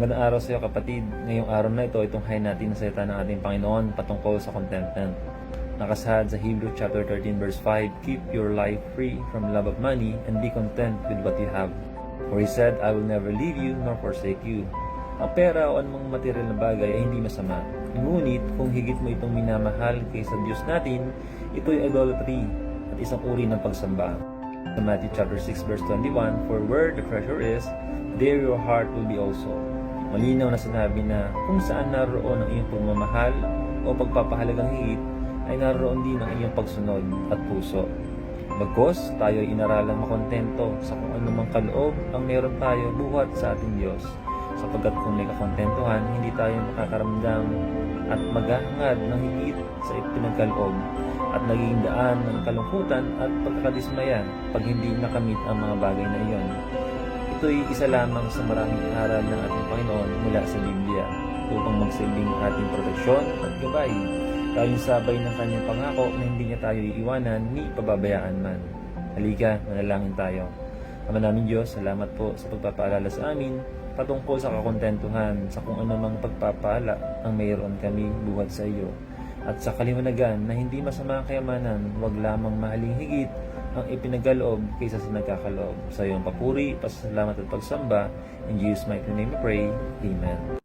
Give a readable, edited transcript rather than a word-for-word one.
Magandang araw sa iyo kapatid. Ngayong araw na ito, itunghayin natin ang salita ng ating Panginoon patungkol sa contentment. Nakasaad sa Hebrews chapter 13 verse 5, "Keep your life free from love of money and be content with what you have. For He said, I will never leave you nor forsake you." Ang pera o anumang material na bagay ay hindi masama. Ngunit kung higit mo itong minamahal kaysa Diyos natin, ito'y idolatry at isang uri ng pagsamba. Sa Matthew chapter 6 verse 21, "For where the treasure is, there your heart will be also." Malinaw na sinabi na kung saan naroon ang iyong pagmamahal o pagpapahalagang higit, ay naroon din ang iyong pagsunod at puso. Bagkus, tayo ay inaralang makontento sa kung anumang kaloob ang meron tayo buhat sa ating Diyos. Sapagkat kung may kakontentuhan, hindi tayo makakaramdam at maghahangad ng higit sa ipinagkaloob at naging daan ng kalungkutan at pagkakadismaya pag hindi nakamit ang mga bagay na iyon. Ito'y isa lamang sa maraming aral ng ating Panginoon mula sa Biblia upang magsilbing ating proteksyon at gabay. Tayong sabay ng kanyang pangako na hindi niya tayo iiwanan ni pababayaan man. Halika, manalangin tayo. Ama namin Diyos, salamat po sa pagpapaalala sa amin patungkol sa kakontentuhan sa kung anumang pagpapala ang mayroon kami buhat sa iyo. At sa kaliwanagan na hindi masama ang kayamanan, huwag lamang mahaling higit ang ipinagaloob kaysa sa nagkakaloob. Sa iyong papuri, pasasalamat at pagsamba. In Jesus' mighty name we pray. Amen.